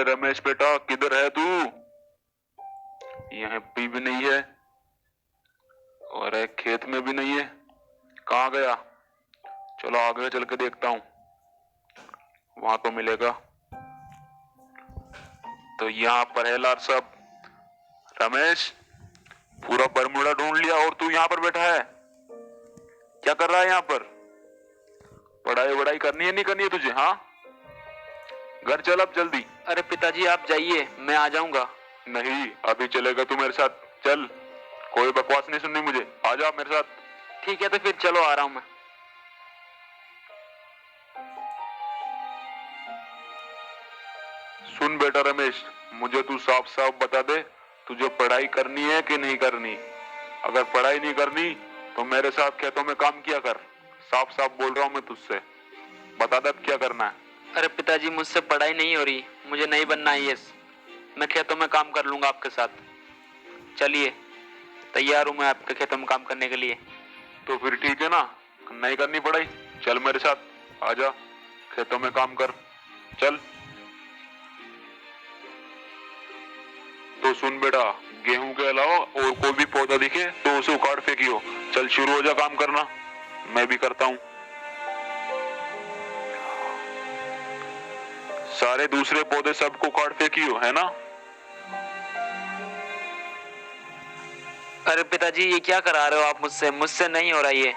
रमेश बेटा, किधर है तू? यहाँ पे भी नहीं है और एक खेत में भी नहीं है। कहाँ गया? चलो आगे चल के देखता हूँ, वहां तो मिलेगा। तो यहाँ पर है लाट साहब। रमेश, पूरा बरमूडा ढूंढ लिया और तू यहाँ पर बैठा है, क्या कर रहा है यहाँ पर? पढ़ाई वढ़ाई करनी है नहीं करनी है तुझे? हाँ, घर चल अब जल्दी। अरे पिताजी आप जाइए, मैं आ जाऊंगा। नहीं, अभी चलेगा तू मेरे साथ, चल। कोई बकवास नहीं सुननी मुझे, आ जा मेरे साथ। ठीक है तो फिर चलो, आ रहा हूं मैं। सुन बेटा रमेश, मुझे तू साफ साफ बता दे, तुझे पढ़ाई करनी है कि नहीं करनी? अगर पढ़ाई नहीं करनी तो मेरे साथ खेतों में काम किया कर। साफ साफ बोल रहा हूं मैं तुझसे, बता दे अब क्या करना है। अरे पिताजी मुझसे पढ़ाई नहीं हो रही, मुझे नहीं बनना आईएएस। मैं खेतों में काम कर लूंगा आपके साथ। चलिए, तैयार हूं मैं आपके खेतों में काम करने के लिए। तो फिर ठीक है ना, नहीं करनी पढ़ाई, चल मेरे साथ, आजा खेतों में काम कर, चल। तो सुन बेटा, गेहूं के अलावा और कोई भी पौधा दिखे तो उसे उखाड़ फेंकियो। चल शुरू हो जा काम करना, मैं भी करता हूँ। सारे दूसरे पौधे सबको उखाड़ फेंकियो, है ना? अरे पिताजी ये क्या करा रहे हो आप मुझसे? मुझसे नहीं हो रहा ये।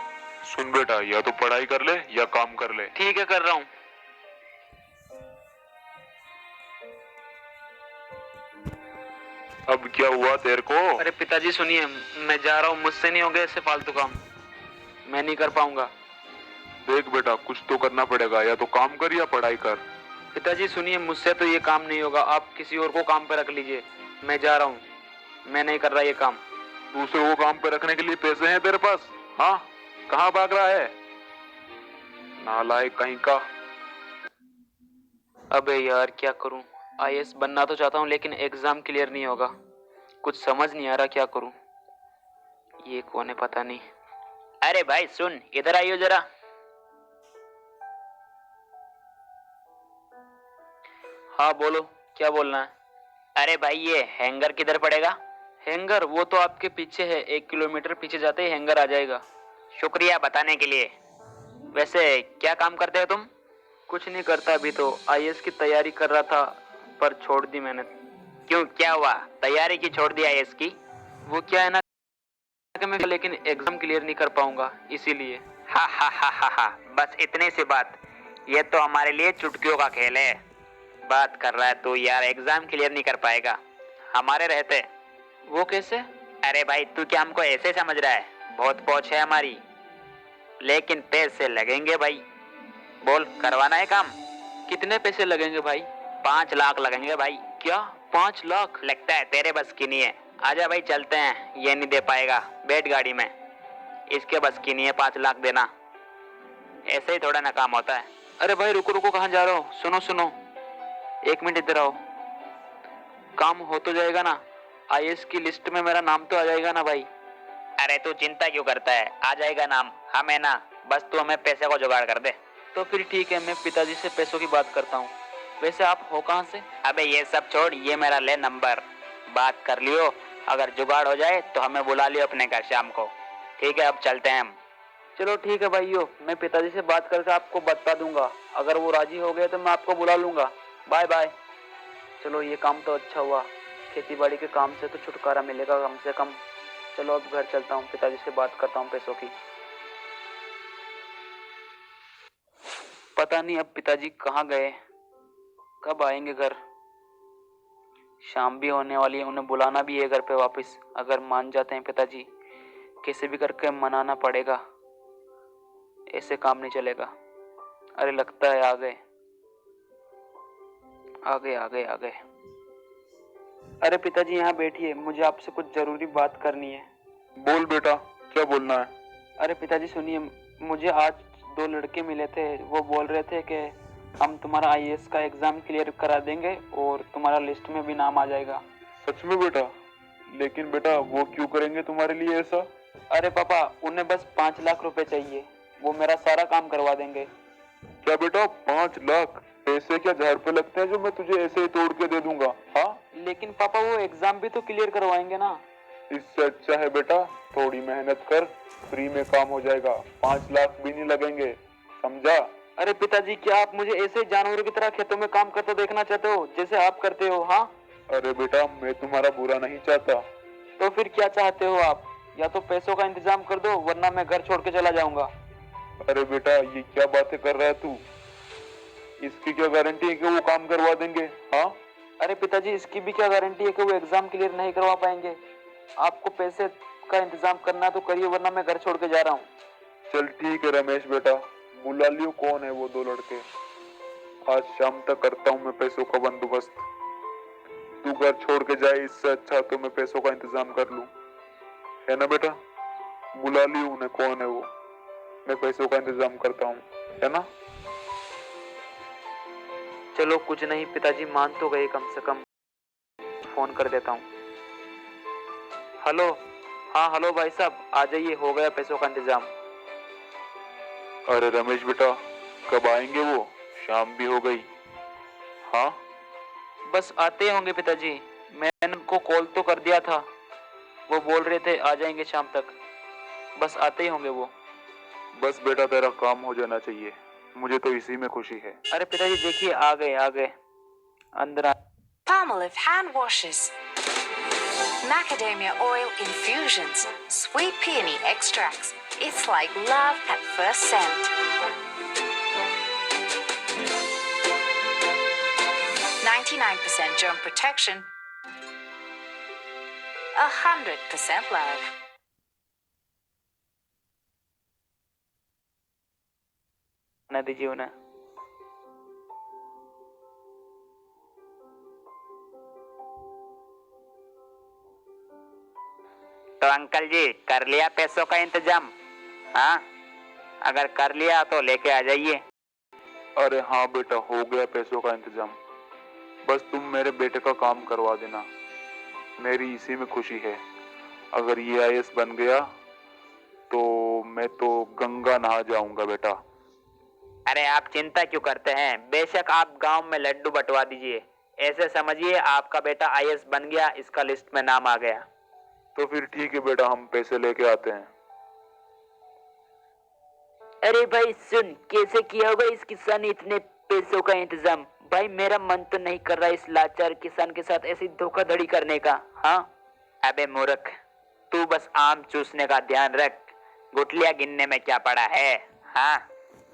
सुन बेटा, या तो पढ़ाई कर ले या काम कर ले। ठीक है, कर रहा हूँ। अब क्या हुआ तेरे को? अरे पिताजी सुनिए, मैं जा रहा हूँ, मुझसे नहीं होगा ऐसे फालतू काम, मैं नहीं कर पाऊंगा। देख बेटा, कुछ तो करना पड़ेगा, या तो काम कर या पढ़ाई कर। पिताजी सुनिए, मुझसे तो ये काम नहीं होगा, आप किसी और को काम पे रख लीजिए। मैं जा रहा हूँ, मैं नहीं कर रहा ये काम। दूसरे को काम पे रखने के लिए पैसे हैं तेरे पास? हाँ, कहाँ भाग रहा है नालायक कहीं का। अबे यार क्या करूं? आईएएस बनना तो चाहता हूं लेकिन एग्जाम क्लियर नहीं होगा। कुछ समझ नहीं आ रहा क्या करूं। ये कौन है पता नहीं। अरे भाई सुन, इधर आइयो जरा। हाँ बोलो, क्या बोलना है? अरे भाई ये हैंगर किधर पड़ेगा? हैंगर वो तो आपके पीछे है, 1 किलोमीटर पीछे जाते ही हैंगर आ जाएगा। शुक्रिया बताने के लिए। वैसे क्या काम करते हो तुम? कुछ नहीं करता, अभी तो आईएएस की तैयारी कर रहा था पर छोड़ दी मैंने। क्यों, क्या हुआ? तैयारी की छोड़ दी आईएएस की? वो क्या है ना कि मैं लेकिन एग्जाम क्लियर नहीं कर पाऊंगा, इसीलिए। हा हा हा हा हा, बस इतनी सी बात। ये तो हमारे लिए चुटकियों का खेल है। बात कर रहा है तू यार, एग्जाम क्लियर नहीं कर पाएगा हमारे रहते। वो कैसे? अरे भाई तू क्या हमको ऐसे समझ रहा है? बहुत पहुंच है हमारी, लेकिन पैसे लगेंगे भाई। बोल, करवाना है काम? कितने पैसे लगेंगे भाई? 5 लाख लगेंगे भाई। क्या 5 लाख? लगता है तेरे बस की नहीं है। आजा भाई चलते हैं, ये नहीं दे पाएगा, बैठ गाड़ी में। इसके बस की नहीं है 5 लाख देना, ऐसे ही थोड़ा ना काम होता है। अरे भाई रुको रुको, कहाँ जा रहे हो? सुनो सुनो, 1 मिनट इधर आओ। काम हो तो जाएगा ना? आईएएस की लिस्ट में मेरा नाम तो आ जाएगा ना भाई? अरे तू चिंता क्यों करता है, आ जाएगा नाम, हम है ना, बस तू हमें पैसे को जुगाड़ कर दे। तो फिर ठीक है, मैं पिताजी से पैसों की बात करता हूँ। वैसे आप हो कहाँ से? अबे ये सब छोड़, ये मेरा ले नंबर, बात कर लियो। अगर जुगाड़ हो जाए तो हमें बुला लियो अपने घर शाम को। ठीक है, अब चलते हैं हम। चलो ठीक है भाइयों, मैं पिताजी से बात करके आपको बता दूंगा। अगर वो राजी हो गए तो मैं आपको बुला लूंगा। Bye bye. चलो ये काम तो अच्छा हुआ, खेती बाड़ी के काम से तो छुटकारा मिलेगा कम से कम। चलो अब घर चलता हूँ, पिताजी से बात करता हूँ पैसों की। पता नहीं अब पिताजी कहाँ गए, कब आएंगे घर। शाम भी होने वाली है, उन्हें बुलाना भी है घर पे वापस। अगर मान जाते हैं पिताजी, कैसे भी करके मनाना पड़ेगा, ऐसे काम नहीं चलेगा। अरे लगता है आ गए आ गए आ गए आ गए। अरे पिताजी यहाँ बैठिए, मुझे आपसे कुछ जरूरी बात करनी है। बोल बेटा, क्या बोलना है? अरे पिताजी सुनिए, मुझे आज 2 लड़के मिले थे, वो बोल रहे थे कि हम तुम्हारा आईएएस का एग्जाम क्लियर करा देंगे और तुम्हारा लिस्ट में भी नाम आ जाएगा। सच में बेटा? लेकिन बेटा वो क्यों करेंगे तुम्हारे लिए ऐसा? अरे पापा, उन्हें बस 5 लाख रुपए चाहिए, वो मेरा सारा काम करवा देंगे। क्या बेटा, 5 लाख? पैसे क्या झाड़ पे लगते हैं जो मैं तुझे ऐसे ही तोड़ के दे दूंगा? हाँ, लेकिन पापा वो एग्जाम भी तो क्लियर करवाएंगे ना। इससे अच्छा है बेटा थोड़ी मेहनत कर, फ्री में काम हो जाएगा, 5 लाख भी नहीं लगेंगे, समझा? अरे पिताजी, क्या आप मुझे ऐसे जानवरों की तरह खेतों में काम करते देखना चाहते हो जैसे आप करते हो? हाँ, अरे बेटा मैं तुम्हारा बुरा नहीं चाहता। तो फिर क्या चाहते हो आप? या तो पैसों का इंतजाम कर दो वरना मैं घर छोड़ के चला जाऊंगा। अरे बेटा ये क्या बातें कर रहा है तू? इसकी क्या गारंटी है कि वो काम करवा देंगे? हाँ, अरे पिताजी, इसकी भी क्या गारंटी है कि वो एग्जाम क्लियर नहीं करवा पाएंगे? आपको पैसे का इंतजाम करना है तो करिए वरना मैं घर छोड़ के जा रहा हूँ। चल ठीक है रमेश बेटा, बुला लियो कौन है वो 2 लड़के। आज शाम तक करता हूँ मैं पैसों का बंदोबस्त। तू घर छोड़ के जाए इससे अच्छा तो मैं पैसों का इंतजाम कर लूँ, है ना बेटा? बुला लियो उन्हें कौन है वो, मैं पैसों का इंतजाम करता हूँ, है ना? चलो कुछ नहीं पिताजी, मान तो गए कम से कम। फोन कर देता हूँ। हेलो, हाँ हेलो भाई साहब, आ जाइए, हो गया पैसों का इंतजाम। अरे रमेश बेटा कब आएंगे वो? शाम भी हो गई। हाँ, बस आते ही होंगे पिताजी, मैंने उनको कॉल तो कर दिया था, वो बोल रहे थे आ जाएंगे शाम तक। बस आते ही होंगे वो। बस बेटा तेरा काम हो जाना चाहिए, मुझे तो इसी में खुशी है। अरे पिताजी देखिए, आ गए अंदर आ। Palmolive hand washes, macadamia oil infusions, sweet peony extracts. It's like love at first scent. 99% germ protection, 100% love. ना दीजिए उन्हें। तो अंकल जी कर लिया पैसों का इंतजाम? हाँ, अगर कर लिया तो लेके आ जाइए। अरे हाँ बेटा हो गया पैसों का इंतजाम, बस तुम मेरे बेटे का काम करवा देना, मेरी इसी में खुशी है। अगर ये आईएएस बन गया तो मैं तो गंगा नहा जाऊंगा बेटा। अरे आप चिंता क्यों करते हैं, बेशक आप गांव में लड्डू बंटवा दीजिए, ऐसे समझिए आपका बेटा आईएएस बन गया, इसका लिस्ट में नाम आ गया। तो फिर ठीक है बेटा हम पैसे लेके आते हैं। अरे भाई सुन, कैसे किया होगा इस किसान ने इतने पैसों का इंतजाम? भाई मेरा मन तो नहीं कर रहा इस लाचार किसान के साथ ऐसी धोखाधड़ी करने का। हाँ, अबे मूर्ख, तू बस आम चूसने का ध्यान रख, गुठलियां गिनने में क्या पड़ा है? हाँ,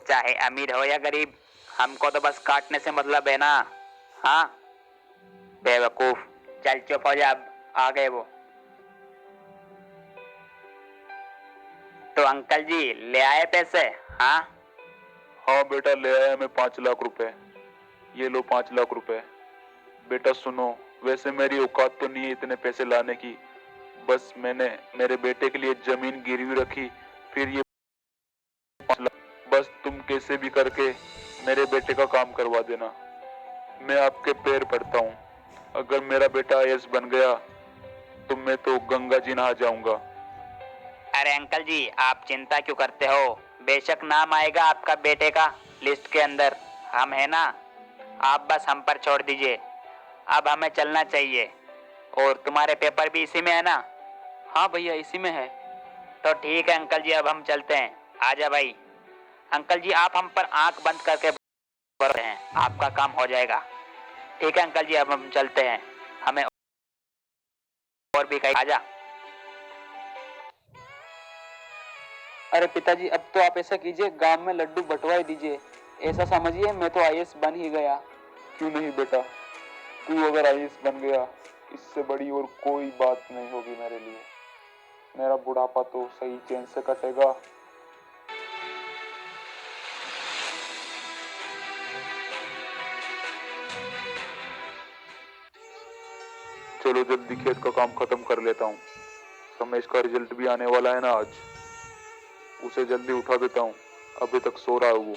चाहे अमीर हो या गरीब, हमको तो बस काटने से मतलब है ना। हाँ बेवकूफ, चल चुप हो जा, अब आ गए वो। तो अंकल जी ले आए पैसे? हाँ हाँ बेटा ले आया मैं 5 लाख रुपए, ये लो 5 लाख रुपए। बेटा सुनो, वैसे मेरी औकात तो नहीं है इतने पैसे लाने की, बस मैंने मेरे बेटे के लिए जमीन गिरवी रखी, फिर ये 5 लाख, बस तुम कैसे भी करके मेरे बेटे का काम करवा देना, मैं आपके पैर पड़ता हूँ। अगर मेरा बेटा आईएएस बन गया तो मैं तो गंगा जी नहा जाऊंगा। अरे अंकल जी आप चिंता क्यों करते हो, बेशक नाम आएगा आपका बेटे का लिस्ट के अंदर, हम है ना, आप बस हम पर छोड़ दीजिए। अब हमें चलना चाहिए, और तुम्हारे पेपर भी इसी में है ना? हाँ भैया इसी में है। तो ठीक है अंकल जी, अब हम चलते हैं, आजा भाई। अंकल जी आप हम पर आंख बंद करके बैठे हैं, आपका काम हो जाएगा। ठीक है अंकल जी, अब हम चलते हैं, हमें और भी कहीं आजा। अरे पिताजी अब तो आप ऐसा कीजिए, गांव में लड्डू बंटवा दीजिए, ऐसा समझिए मैं तो आईएएस बन ही गया। क्यों नहीं बेटा, तू अगर आईएएस बन गया इससे बड़ी और कोई बात नहीं होगी मेरे लिए, मेरा बुढ़ापा तो सही चैन से कटेगा। चलो जल्दी खेत का काम खत्म कर लेता हूँ, रमेश का रिजल्ट भी आने वाला है ना आज, उसे जल्दी उठा देता हूँ, अभी तक सो रहा है वो,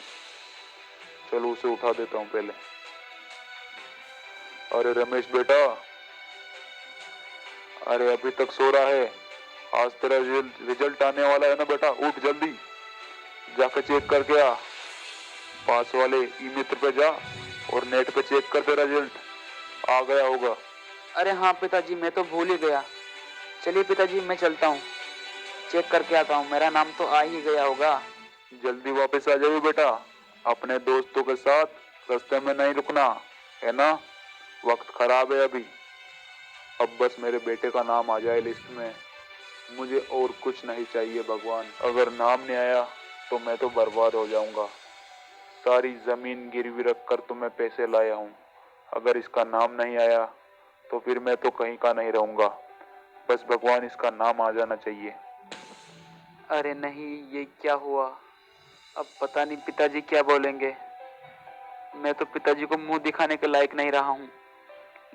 चलो उसे उठा देता हूँ पहले। अरे रमेश बेटा, अरे अभी तक सो रहा है, आज तेरा रिजल्ट आने वाला है ना बेटा, उठ जल्दी, जाकर चेक करके आ, पास वाले ई मित्र पे जा, और नेट पे चेक कर, तेरा रिजल्ट आ गया होगा। अरे हाँ पिताजी, मैं तो भूल ही गया। चलिए पिताजी, मैं चलता हूँ, चेक करके आता हूँ, मेरा नाम तो आ ही गया होगा। जल्दी वापस आ जाइए बेटा, अपने दोस्तों के साथ रास्ते में नहीं रुकना, है ना? वक्त खराब है अभी। अब बस मेरे बेटे का नाम आ जाए लिस्ट में, मुझे और कुछ नहीं चाहिए भगवान। अगर नाम नहीं आया तो मैं तो बर्बाद हो जाऊंगा। सारी जमीन गिरवी रख कर तो मैं पैसे लाया हूँ, अगर इसका नाम नहीं आया तो फिर मैं तो कहीं का नहीं रहूंगा। बस भगवान इसका नाम आ जाना चाहिए। अरे नहीं, ये क्या हुआ? अब पता नहीं पिताजी क्या बोलेंगे। मैं तो पिताजी को मुंह दिखाने के लायक नहीं रहा हूँ,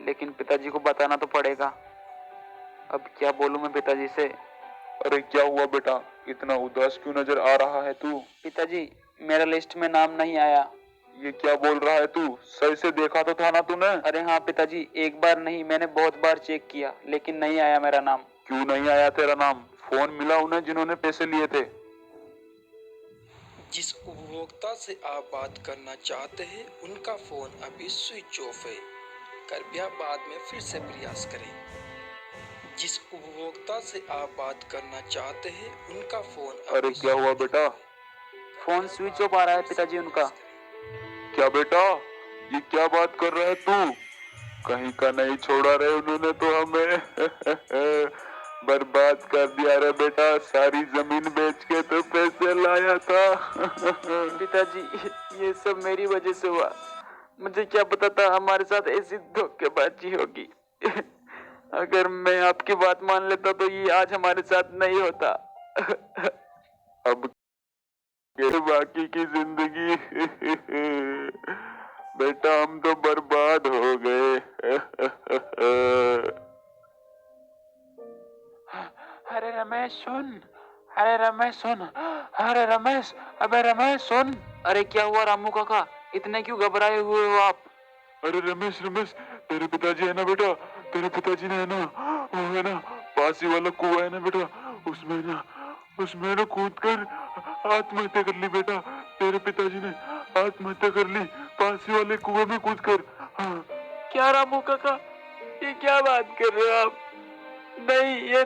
लेकिन पिताजी को बताना तो पड़ेगा। अब क्या बोलूं मैं पिताजी से? अरे क्या हुआ बेटा, इतना उदास क्यों नजर आ रहा है तू? पिताजी, मेरा लिस्ट में नाम नहीं आया। ये क्या बोल रहा है तू? सही से देखा तो था ना तूने? अरे हाँ पिताजी, एक बार नहीं, मैंने बहुत बार चेक किया, लेकिन नहीं आया मेरा नाम। क्यों नहीं आया तेरा नाम? फोन मिला उन्हें जिन्होंने पैसे लिए थे? जिस उपभोक्ता से आप बात करना चाहते हैं उनका फोन अभी स्विच ऑफ है, कृपया बाद में फिर से प्रयास करें। जिस उपभोक्ता से आप बात करना चाहते हैं उनका फोन अरे क्या हुआ बेटा? फोन स्विच ऑफ आ रहा है पिताजी उनका। क्या बेटा, ये क्या बात कर रहा है तू? कहीं का नहीं छोड़ा रहे उन्होंने तो हमें बर्बाद कर दिया रे बेटा। सारी जमीन बेच के तो पैसे लाया था। पिताजी, ये सब मेरी वजह से हुआ। मुझे क्या पता था हमारे साथ ऐसी धोखेबाजी होगी। अगर मैं आपकी बात मान लेता तो ये आज हमारे साथ नहीं होता। अब के बाकी की जिंदगी बेटा हम तो बर्बाद हो गए। अरे रमेश सुन, अरे रमेश सुन, अरे रमेश, अबे रमेश सुन। अरे क्या हुआ रामू काका, इतने क्यों घबराए हुए हो आप? अरे रमेश रमेश, तेरे पिताजी है ना बेटा, तेरे पिताजी ने है ना, वो है ना पास ही वाला कुआं है ना बेटा, उसमें ना कूद कर आत्महत्या कर ली बेटा। तेरे पिताजी ने आत्महत्या कर ली पास ही वाले कुएं में कूद कर। हाँ। क्या रामू काका, ये क्या बात कर रहे हो आप? नहीं, ये